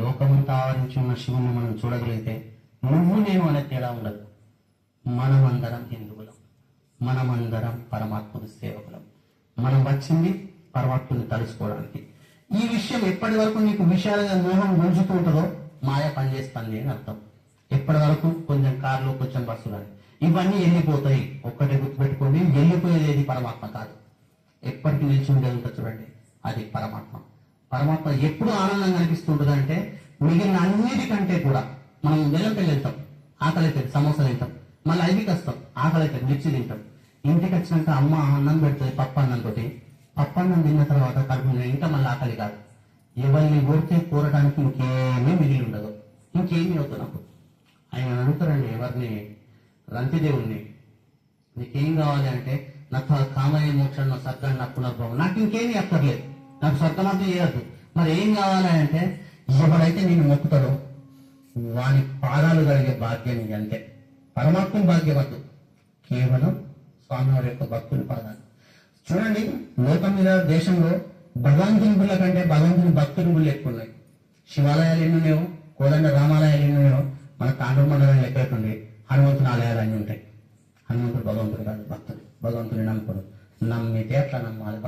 లోకమంతా ఆవరించి ఉన్న శివుని మనం చూడగలిగితే నువ్వు నేను అనే తేడా ఉండదు. మనమందరం హిందువులం, మనమందరం పరమాత్ముడి సేవకులం. మనం వచ్చింది పరమాత్ముని తలుసుకోవడానికి. ఈ విషయం ఎప్పటి వరకు నీకు విషయాలుగా మోహం గుంజుతూ ఉంటుందో మాయ పనిచేస్తుంది అని అర్థం. ఎప్పటి వరకు కొంచెం కార్లు కొంచెం బస్సులు అని ఇవన్నీ వెళ్ళిపోతాయి. ఒక్కటే గుర్తుపెట్టుకోండి, వెళ్ళిపోయేది పరమాత్మ కాదు, ఎప్పటికీ నిలిచి ఉండేది ఉంటుంది చూడండి, అది పరమాత్మ. పరమాత్మ ఎప్పుడు ఆనందంగా అనిపిస్తుంటుంది అంటే మిగిలిన అన్నిటికంటే కూడా మనం వెల్లంపల్లి వెళ్తాం, ఆకలి అవుతుంది, సమోసా తింటాం, మళ్ళీ ఐదికి వస్తాం, ఆకలి అవుతుంది, మిర్చి తింటాం. ఇంటికి వచ్చినాక అమ్మ అన్నం పెడుతుంది, పప్పు అన్నంతో. పప్పు అన్నం తిన్న తర్వాత కడుపు ఇంకా మళ్ళీ ఆకలి కాదు. ఎవరిని కొడితే కోరడానికి ఇంకేమీ మిగిలి ఉండదు, ఇంకేమీ అవుతుంది నాకు. ఆయన అడుగుతారండి ఎవరిని, రంతిదేవుణ్ణి, నీకేం కావాలి అంటే నాకు కామయ్య మోక్షం, స్వర్గాన్ని, నాకు పునర్భవం, నాకు ఇంకేమీ అక్కర్లేదు, నాకు స్వర్గమంతా చేయద్దు. మరి ఏం కావాలి అంటే ఎవరైతే నేను మొక్కుతాడో వాని పాదాలు కలిగే భాగ్యం అంతే. పరమాత్మ భాగ్యం వద్దు, కేవలం స్వామివారి యొక్క భక్తుని పాదాలు. చూడండి, లోకం మీద దేశంలో భగవంతుని గుళ్ళ కంటే భగవంతుని భక్తుని గుళ్ళు ఎక్కువ ఉన్నాయి. శివాలయాలు ఎన్ని ఉన్నాయో, కోదండ రామాలయాలు ఎన్ని ఉన్నాయో, మన తాండూరు మండలం ఎక్కడుండే హనుమంతుని ఆలయాలు అన్నీ ఉంటాయి. హనుమంతుడు భగవంతుడు కాదు, భక్తుడు. భగవంతుని నమ్ముకోడు, నమ్మితే అట్లా నమ్మాలి.